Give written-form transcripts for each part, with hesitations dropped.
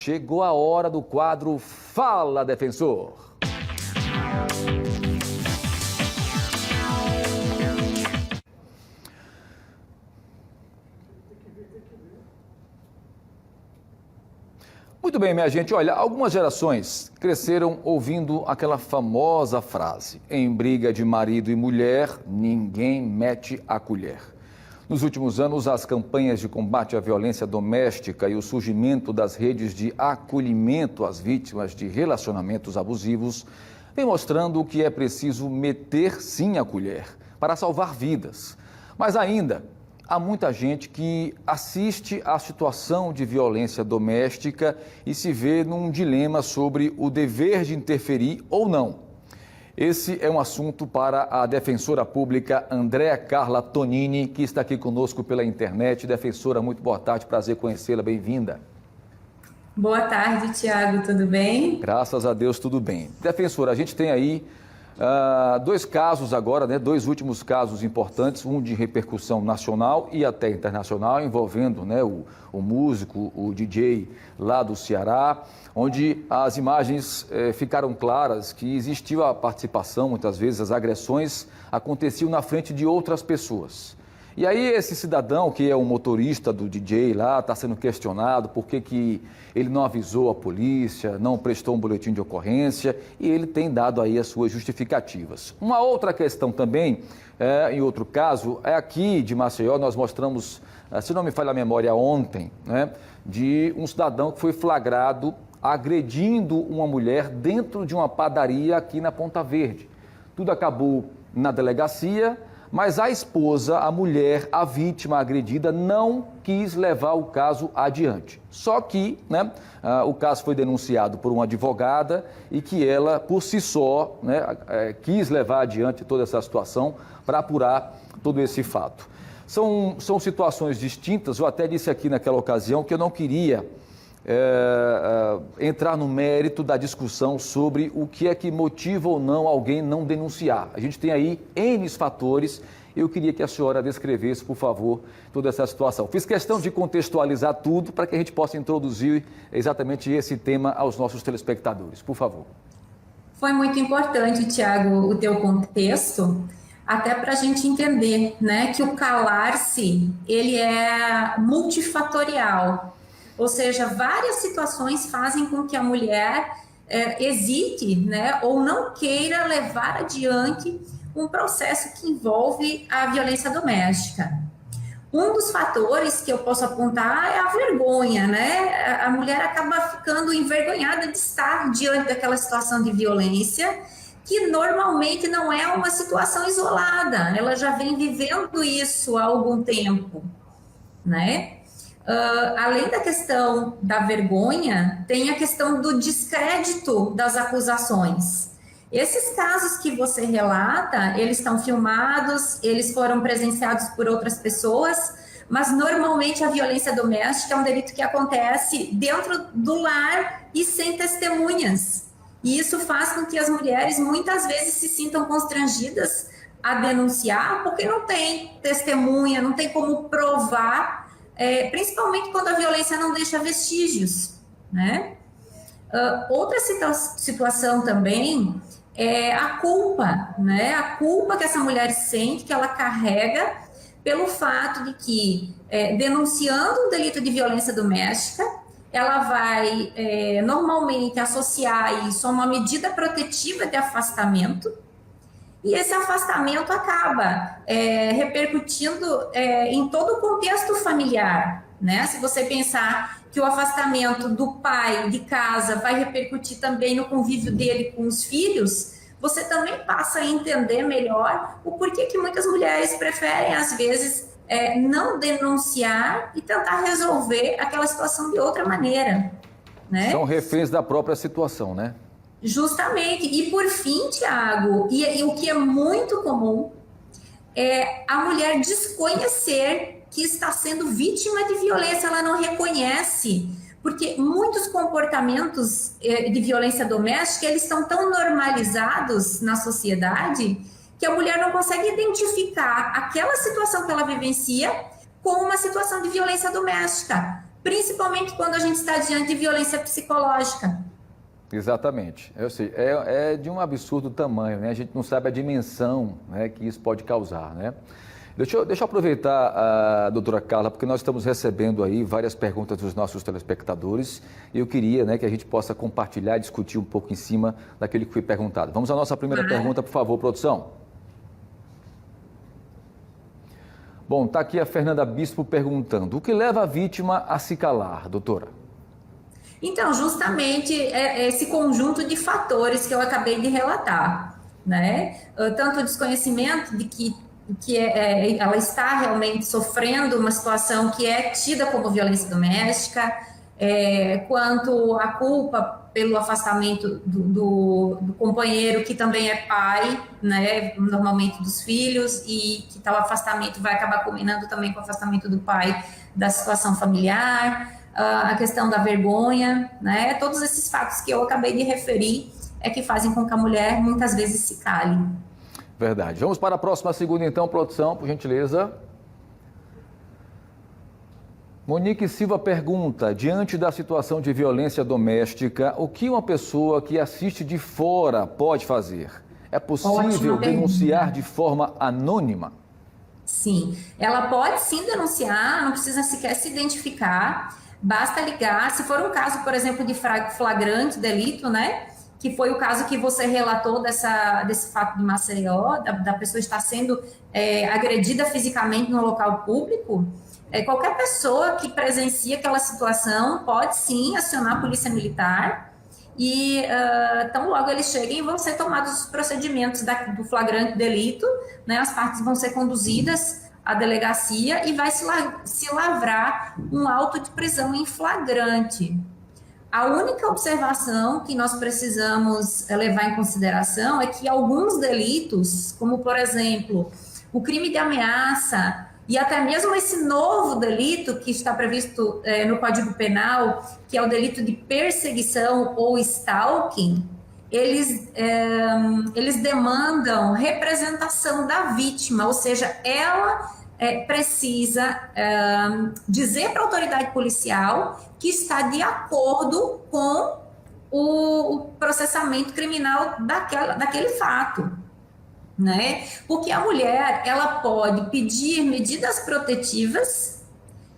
Chegou a hora do quadro Fala, Defensor. Muito bem, minha gente. Olha, algumas gerações cresceram ouvindo aquela famosa frase: em briga de marido e mulher, ninguém mete a colher. Nos últimos anos, as campanhas de combate à violência doméstica e o surgimento das redes de acolhimento às vítimas de relacionamentos abusivos vem mostrando que é preciso meter sim a colher para salvar vidas. Mas ainda há muita gente que assiste à situação de violência doméstica e se vê num dilema sobre o dever de interferir ou não. Esse é um assunto para a defensora pública Andréa Carla Tonini, que está aqui conosco pela internet. Defensora, muito boa tarde, prazer conhecê-la, bem-vinda. Boa tarde, Tiago, tudo bem? Graças a Deus, tudo bem. Defensora, a gente tem aí dois casos agora, né? Dois últimos casos importantes, um de repercussão nacional e até internacional, envolvendo, né, o músico, o DJ lá do Ceará, onde as imagens ficaram claras que existiu a participação, muitas vezes as agressões aconteciam na frente de outras pessoas. E aí esse cidadão, que é um motorista do DJ lá, está sendo questionado por que ele não avisou a polícia, não prestou um boletim de ocorrência, e ele tem dado aí as suas justificativas. Uma outra questão também, em outro caso, é aqui de Maceió, nós mostramos, se não me falha a memória, ontem, né, de um cidadão que foi flagrado agredindo uma mulher dentro de uma padaria aqui na Ponta Verde. Tudo acabou na delegacia, mas a esposa, a mulher, a vítima agredida, não quis levar o caso adiante. Só que, né, o caso foi denunciado por uma advogada e que ela, por si só, né, quis levar adiante toda essa situação para apurar todo esse fato. São situações distintas. Eu até disse aqui naquela ocasião que eu não queria entrar no mérito da discussão sobre o que é que motiva ou não alguém não denunciar. A gente tem aí N fatores. Eu queria que a senhora descrevesse, por favor, toda essa situação. Fiz questão de contextualizar tudo para que a gente possa introduzir exatamente esse tema aos nossos telespectadores. Por favor. Foi muito importante, Tiago, o teu contexto, até para a gente entender, né, que o calar-se, ele é multifatorial. Ou seja, várias situações fazem com que a mulher hesite, né, ou não queira levar adiante um processo que envolve a violência doméstica. Um dos fatores que eu posso apontar é a vergonha, né? A mulher acaba ficando envergonhada de estar diante daquela situação de violência, que normalmente não é uma situação isolada, ela já vem vivendo isso há algum tempo, né? Além da questão da vergonha, tem a questão do descrédito das acusações. Esses casos que você relata, eles estão filmados, eles foram presenciados por outras pessoas, mas normalmente a violência doméstica é um delito que acontece dentro do lar e sem testemunhas. E isso faz com que as mulheres muitas vezes se sintam constrangidas a denunciar, porque não tem testemunha, não tem como provar, principalmente quando a violência não deixa vestígios, né? Outra situação também é a culpa, né? A culpa que essa mulher sente, que ela carrega pelo fato de que, denunciando um delito de violência doméstica, ela vai normalmente associar isso a uma medida protetiva de afastamento, e esse afastamento acaba repercutindo em todo o contexto familiar, né? Se você pensar que o afastamento do pai de casa vai repercutir também no convívio dele com os filhos, você também passa a entender melhor o porquê que muitas mulheres preferem, às vezes, não denunciar e tentar resolver aquela situação de outra maneira, né? São reféns da própria situação, né? Justamente. E por fim, Tiago, e o que é muito comum, é a mulher desconhecer que está sendo vítima de violência, ela não reconhece, porque muitos comportamentos de violência doméstica, eles estão tão normalizados na sociedade que a mulher não consegue identificar aquela situação que ela vivencia com uma situação de violência doméstica. principalmente quando a gente está diante de violência psicológica. Exatamente. É de um absurdo tamanho, né? A gente não sabe a dimensão, né, que isso pode causar, né? Deixa eu aproveitar a doutora Carla, porque nós estamos recebendo aí várias perguntas dos nossos telespectadores e eu queria, né, que a gente possa compartilhar, discutir um pouco em cima daquele que foi perguntado. Vamos à nossa primeira pergunta, por favor, produção. Bom, está aqui a Fernanda Bispo perguntando: o que leva a vítima a se calar, doutora? Então, justamente esse conjunto de fatores que eu acabei de relatar, né? Tanto o desconhecimento de que ela está realmente sofrendo uma situação que é tida como violência doméstica, quanto a culpa pelo afastamento do companheiro, que também é pai, né, normalmente dos filhos, e que tal afastamento vai acabar culminando também com o afastamento do pai da situação familiar, a questão da vergonha, né, todos esses fatos que eu acabei de referir é que fazem com que a mulher muitas vezes se cale. Verdade. Vamos para a próxima segunda, então, produção, por gentileza. Monique Silva pergunta: diante da situação de violência doméstica, o que uma pessoa que assiste de fora pode fazer? É possível denunciar de forma anônima? Sim, ela pode sim denunciar, não precisa sequer se identificar, basta ligar. Se for um caso, por exemplo, de flagrante delito, né? Que foi o caso que você relatou desse fato de Maceió, da pessoa estar sendo agredida fisicamente no local público, qualquer pessoa que presencia aquela situação pode sim acionar a polícia militar e tão logo eles cheguem vão ser tomados os procedimentos do flagrante delito, né? As partes vão ser conduzidas à delegacia e vai se lavrar um auto de prisão em flagrante. A única observação que nós precisamos levar em consideração é que alguns delitos, como, por exemplo, o crime de ameaça e até mesmo esse novo delito que está previsto no Código Penal, que é o delito de perseguição ou stalking, eles demandam representação da vítima, ou seja, ela precisa dizer para a autoridade policial que está de acordo com o processamento criminal daquele fato, né? Porque a mulher, ela pode pedir medidas protetivas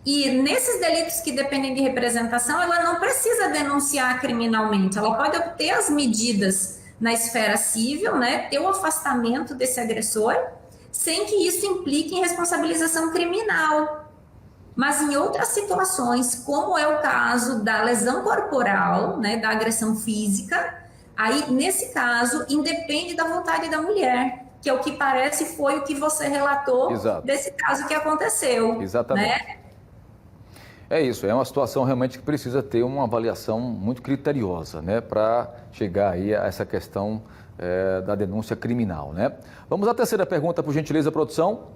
e nesses delitos que dependem de representação, ela não precisa denunciar criminalmente, ela pode obter as medidas na esfera civil, né? Ter o afastamento desse agressor, sem que isso implique em responsabilização criminal. Mas em outras situações, como é o caso da lesão corporal, né, da agressão física, aí, nesse caso, independe da vontade da mulher, que é o que parece foi o que você relatou. Exato. Desse caso que aconteceu. Exatamente. Né? É isso, é uma situação realmente que precisa ter uma avaliação muito criteriosa, né, para chegar aí a essa questão da denúncia criminal, né? Vamos à terceira pergunta, por gentileza, produção.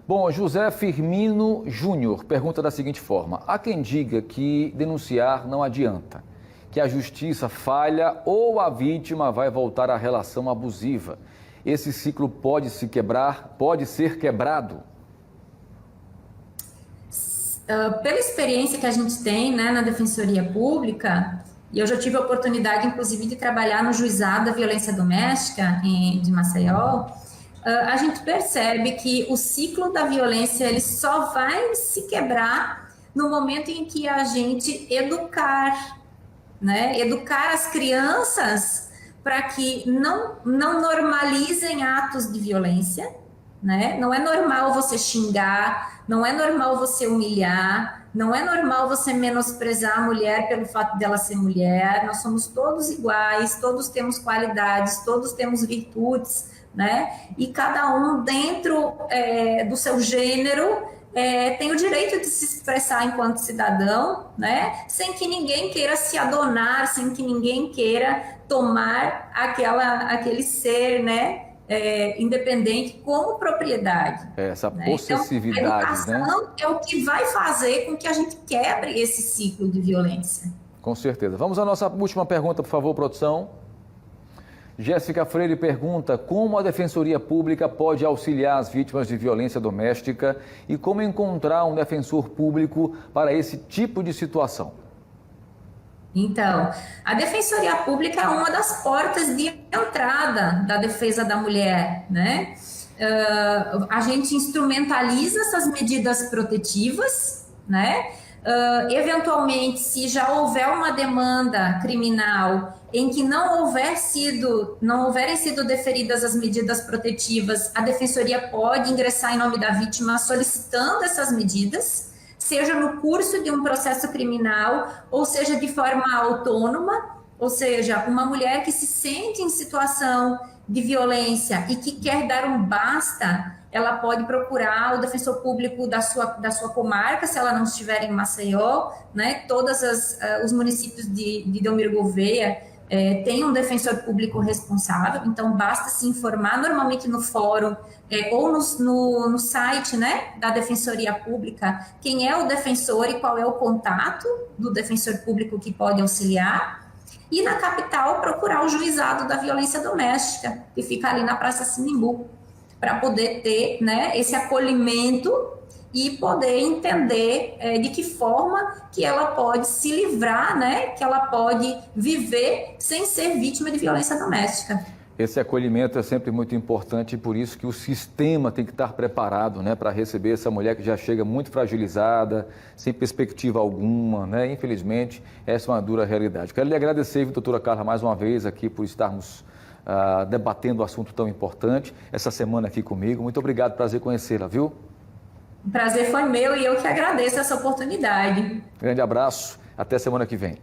Bom, José Firmino Júnior pergunta da seguinte forma: há quem diga que denunciar não adianta, que a justiça falha ou a vítima vai voltar à relação abusiva. Esse ciclo pode ser quebrado? Pela experiência que a gente tem, né, na Defensoria Pública, e eu já tive a oportunidade, inclusive, de trabalhar no Juizado da Violência Doméstica de Maceió, a gente percebe que o ciclo da violência ele só vai se quebrar no momento em que a gente educar, né? Educar as crianças para que não normalizem atos de violência, né? Não é normal você xingar, não é normal você humilhar, não é normal você menosprezar a mulher pelo fato dela ser mulher. Nós somos todos iguais, todos temos qualidades, todos temos virtudes, né? E cada um dentro do seu gênero tem o direito de se expressar enquanto cidadão, né? Sem que ninguém queira se adonar, sem que ninguém queira tomar aquele ser, né? Independente como propriedade. Essa possessividade, então, a educação é o que vai fazer com que a gente quebre esse ciclo de violência. Com certeza. Vamos à nossa última pergunta, por favor, produção. Jéssica Freire pergunta como a Defensoria Pública pode auxiliar as vítimas de violência doméstica e como encontrar um defensor público para esse tipo de situação. Então, a Defensoria Pública é uma das portas de entrada da defesa da mulher, né? A gente instrumentaliza essas medidas protetivas, né? Eventualmente, se já houver uma demanda criminal em que não houverem sido deferidas as medidas protetivas, a Defensoria pode ingressar em nome da vítima solicitando essas medidas, seja no curso de um processo criminal, ou seja de forma autônoma, ou seja, uma mulher que se sente em situação de violência e que quer dar um basta, ela pode procurar o defensor público da sua comarca, se ela não estiver em Maceió, né? Todos os municípios de Delmiro Gouveia têm um defensor público responsável, então basta se informar normalmente no fórum ou no site, né, da Defensoria Pública, quem é o defensor e qual é o contato do defensor público que pode auxiliar. E na capital, procurar o juizado da violência doméstica, que fica ali na Praça Sinimbu, para poder ter, né, esse acolhimento e poder entender de que forma que ela pode se livrar, né, que ela pode viver sem ser vítima de violência doméstica. Esse acolhimento é sempre muito importante e por isso que o sistema tem que estar preparado, né, para receber essa mulher que já chega muito fragilizada, sem perspectiva alguma, né? Infelizmente, essa é uma dura realidade. Quero lhe agradecer, doutora Carla, mais uma vez aqui por estarmos debatendo um assunto tão importante essa semana aqui comigo. Muito obrigado, prazer conhecê-la, viu? O prazer foi meu e eu que agradeço essa oportunidade. Grande abraço, até semana que vem.